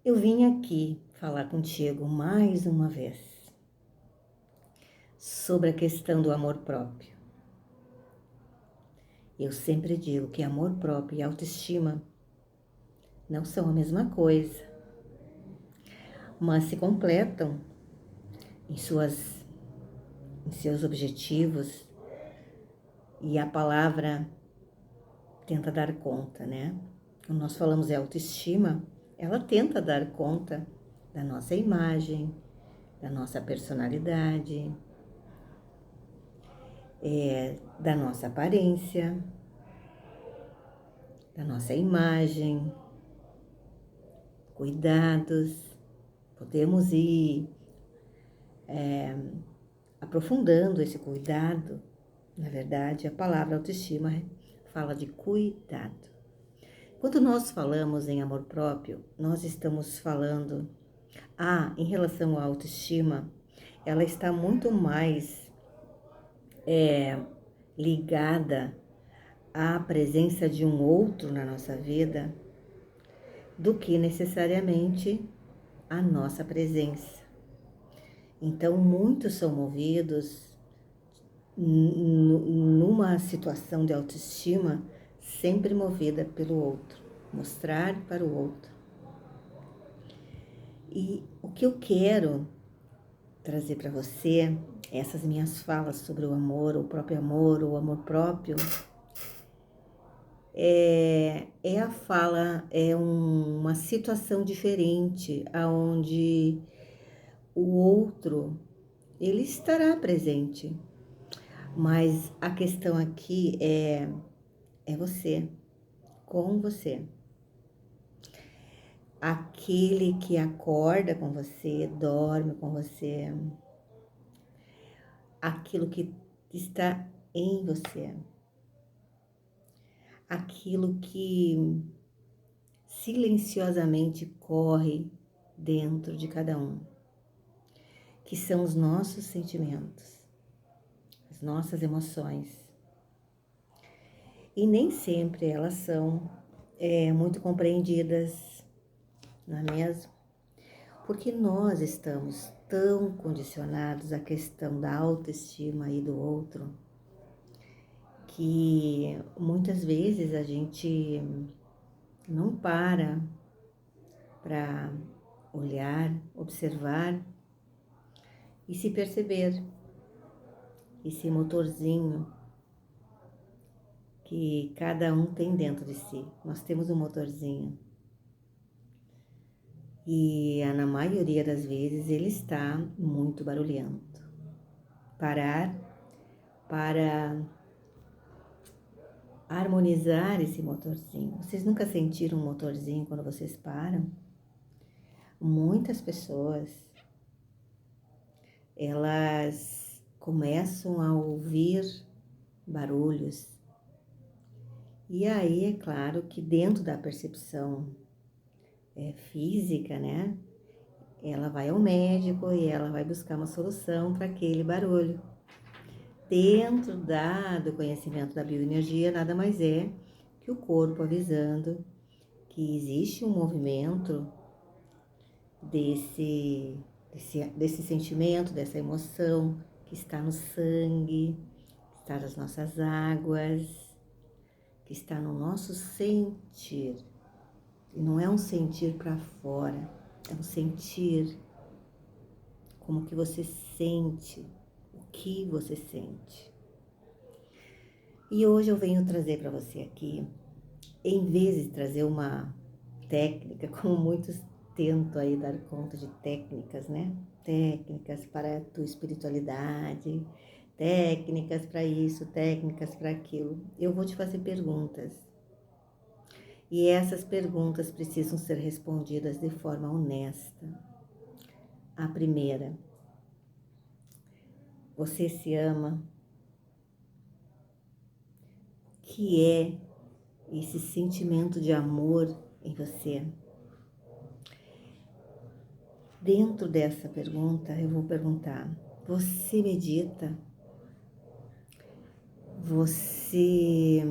Eu vim aqui falar contigo mais uma vez sobre a questão do amor próprio. Eu sempre digo que amor próprio e autoestima não são a mesma coisa, mas se completam em seus objetivos, e a palavra tenta dar conta, né? Quando nós falamos de autoestima, ela tenta dar conta da nossa imagem, da nossa personalidade, da nossa aparência, da nossa imagem, cuidados. Podemos ir aprofundando esse cuidado. Na verdade, a palavra autoestima fala de cuidado. Quando nós falamos em amor próprio, nós estamos falando, em relação à autoestima, ela está muito mais ligada à presença de um outro na nossa vida do que necessariamente a nossa presença. Então, muitos são movidos numa situação de autoestima sempre movida pelo outro, mostrar para o outro. E o que eu quero trazer para você, essas minhas falas sobre o amor, o próprio amor, o amor próprio, é uma situação diferente, aonde o outro, ele estará presente, mas a questão aqui é você, com você. Aquele que acorda com você, dorme com você, aquilo que está em você, aquilo que silenciosamente corre dentro de cada um, que são os nossos sentimentos, as nossas emoções. E nem sempre elas são muito compreendidas, não é mesmo? Porque nós estamos tão condicionados à questão da autoestima e do outro, que muitas vezes a gente não para olhar, observar e se perceber esse motorzinho que cada um tem dentro de si. Nós temos um motorzinho. E na maioria das vezes ele está muito barulhento. Parar para harmonizar esse motorzinho. Vocês nunca sentiram um motorzinho quando vocês param? Muitas pessoas, elas começam a ouvir barulhos. E aí, é claro que dentro da percepção física, né? Ela vai ao médico e ela vai buscar uma solução para aquele barulho. Dentro do conhecimento da bioenergia, nada mais é que o corpo avisando que existe um movimento desse sentimento, dessa emoção que está no sangue, que está nas nossas águas, que está no nosso sentir. E não é um sentir para fora, é um sentir como que você sente, o que você sente. E hoje eu venho trazer para você aqui, em vez de trazer uma técnica, como muitos tentam aí dar conta de técnicas, né? Técnicas para a tua espiritualidade, técnicas para isso, técnicas para aquilo. Eu vou te fazer perguntas. E essas perguntas precisam ser respondidas de forma honesta. A primeira: você se ama? O que é esse sentimento de amor em você? Dentro dessa pergunta, eu vou perguntar: você medita? Você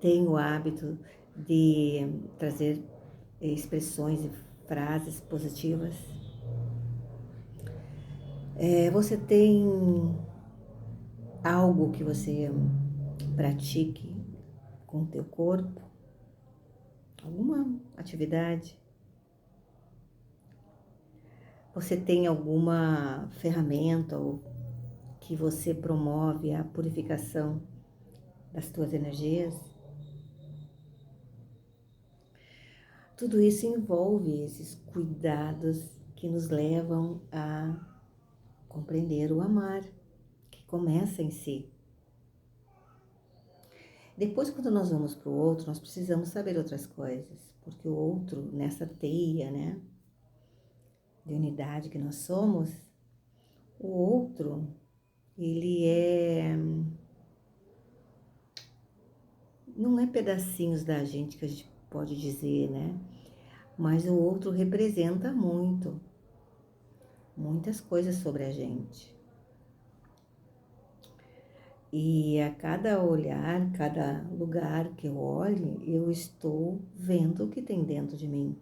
tem o hábito de trazer expressões e frases positivas. Você tem algo que você pratique com o teu corpo? Alguma atividade? Você tem alguma ferramenta ou que você promove a purificação das tuas energias? Tudo isso envolve esses cuidados que nos levam a compreender o amar, que começa em si. Depois, quando nós vamos para o outro, nós precisamos saber outras coisas, porque o outro, nessa teia, né, de unidade que nós somos, o outro, ele não é pedacinhos da gente que a gente pode dizer, né? Mas o outro representa muitas coisas sobre a gente. E a cada olhar, cada lugar que eu olhe, eu estou vendo o que tem dentro de mim.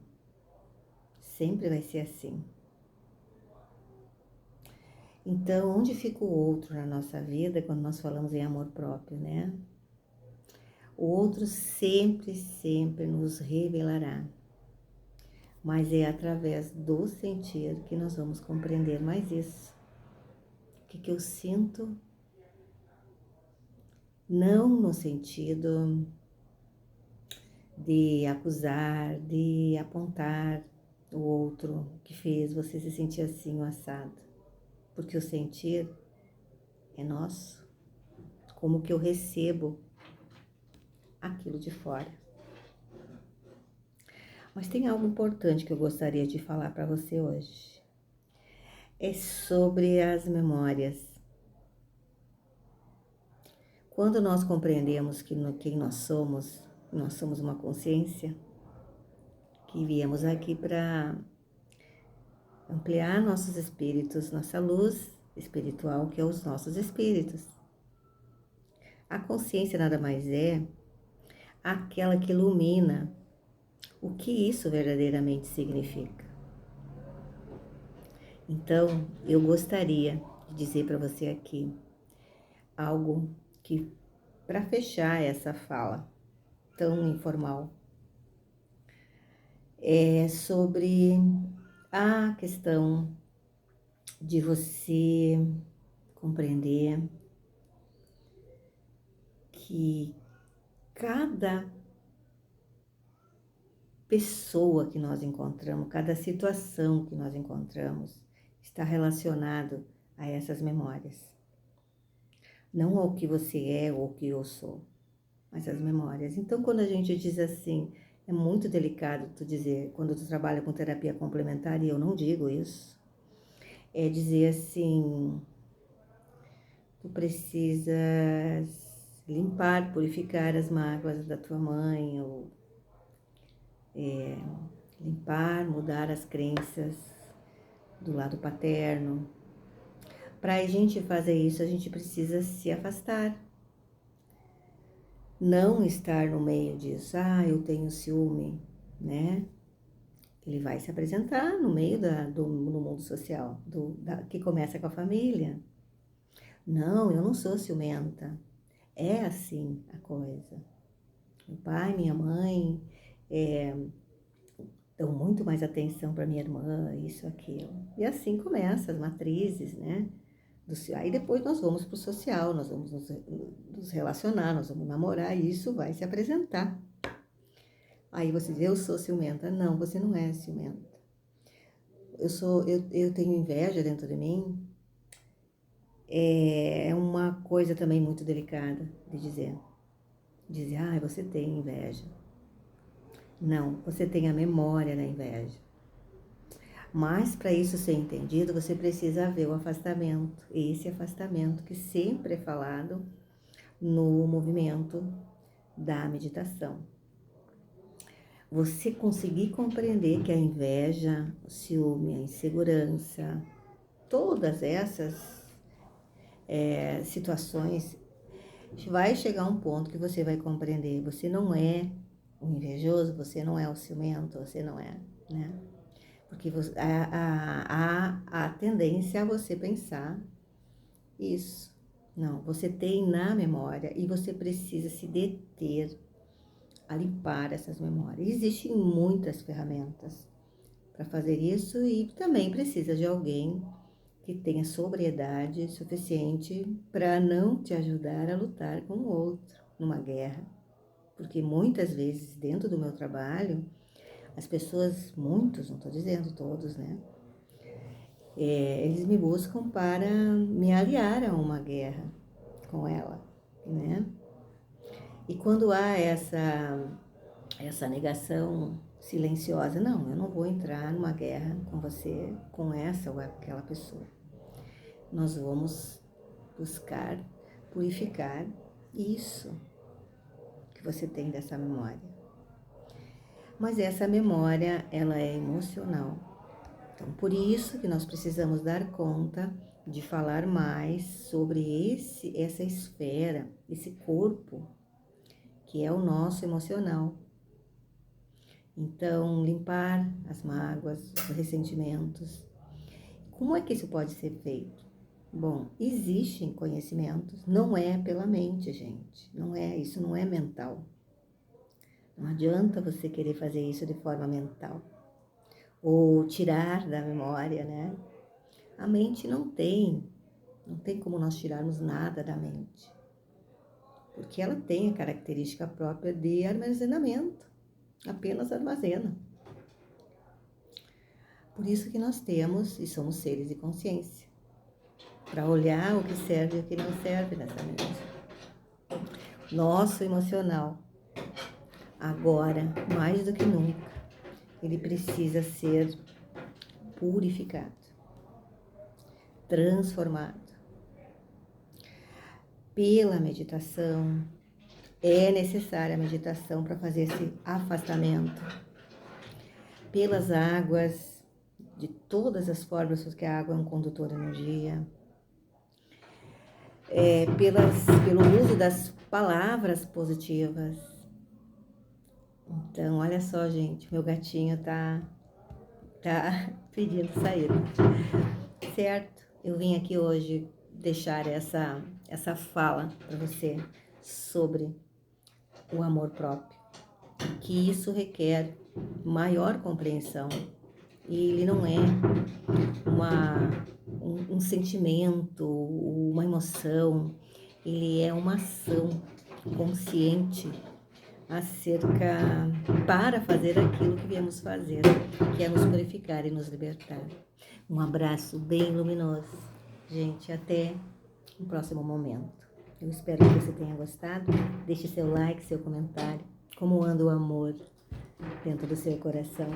Sempre vai ser assim. Então, onde fica o outro na nossa vida quando nós falamos em amor próprio, né? O outro sempre, sempre nos revelará. Mas é através do sentir que nós vamos compreender mais isso. O que eu sinto, não no sentido de acusar, de apontar o outro que fez você se sentir assim ou assado. Porque o sentir é nosso. Como que eu recebo aquilo de fora. Mas tem algo importante que eu gostaria de falar para você hoje. É sobre as memórias. Quando nós compreendemos quem nós somos uma consciência que viemos aqui para ampliar nossos espíritos, nossa luz espiritual, que é os nossos espíritos. A consciência nada mais é aquela que ilumina o que isso verdadeiramente significa. Então, eu gostaria de dizer para você aqui algo que, para fechar essa fala tão informal, é sobre a questão de você compreender que cada pessoa que nós encontramos, cada situação que nós encontramos, está relacionado a essas memórias. Não ao que você é ou o que eu sou, mas as memórias. Então, quando a gente diz assim, é muito delicado tu dizer, quando tu trabalha com terapia complementar, e eu não digo isso, é dizer assim, tu precisas limpar, purificar as mágoas da tua mãe, ou limpar, mudar as crenças do lado paterno. Para a gente fazer isso, a gente precisa se afastar. Não estar no meio disso. Eu tenho ciúme, né? Ele vai se apresentar no meio do mundo social, que começa com a família. Não, eu não sou ciumenta. É assim a coisa. Meu pai, minha mãe dão muito mais atenção para minha irmã, isso, aquilo. E assim começa as matrizes, né? Aí depois nós vamos para o social, nós vamos nos relacionar, nós vamos namorar e isso vai se apresentar. Aí você diz, eu sou ciumenta. Não, você não é ciumenta. Eu tenho inveja dentro de mim. É uma coisa também muito delicada de dizer. Dizer, você tem inveja. Não, você tem a memória da inveja. Mas para isso ser entendido, você precisa haver o afastamento. Esse afastamento que sempre é falado no movimento da meditação. Você conseguir compreender que a inveja, o ciúme, a insegurança, todas essas situações, vai chegar um ponto que você vai compreender, você não é o invejoso, você não é o ciumento, você não é, né? Porque há a tendência a você pensar isso. Não, você tem na memória e você precisa se deter a limpar essas memórias. Existem muitas ferramentas para fazer isso e também precisa de alguém que tenha sobriedade suficiente para não te ajudar a lutar com o outro numa guerra. Porque muitas vezes, dentro do meu trabalho, as pessoas, muitos, não estou dizendo todos, né? Eles me buscam para me aliar a uma guerra com ela, né? E quando há essa negação silenciosa, não, eu não vou entrar numa guerra com você, com essa ou aquela pessoa. Nós vamos buscar purificar isso que você tem dessa memória. Mas essa memória, ela é emocional. Então, por isso que nós precisamos dar conta de falar mais sobre essa esfera, esse corpo, que é o nosso emocional. Então, limpar as mágoas, os ressentimentos. Como é que isso pode ser feito? Bom, existem conhecimentos, não é pela mente, gente. Isso não é mental. Não adianta você querer fazer isso de forma mental. Ou tirar da memória, né? A mente não tem como nós tirarmos nada da mente. Porque ela tem a característica própria de armazenamento. Apenas armazena. Por isso que nós temos e somos seres de consciência. Para olhar o que serve e o que não serve nessa mente. Nosso emocional, agora, mais do que nunca, ele precisa ser purificado, transformado. Pela meditação, é necessária a meditação para fazer esse afastamento. Pelas águas, de todas as formas, porque a água é um condutor de energia. Pelo uso das palavras positivas. Então, olha só, gente, meu gatinho tá pedindo saída. Certo? Eu vim aqui hoje deixar essa fala para você sobre o amor próprio. Que isso requer maior compreensão. E ele não é um sentimento, uma emoção, ele é uma ação consciente para fazer aquilo que viemos fazer, que é nos purificar e nos libertar. Um abraço bem luminoso. Gente, até o próximo momento. Eu espero que você tenha gostado. Deixe seu like, seu comentário. Como anda o amor dentro do seu coração?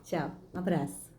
Tchau, um abraço.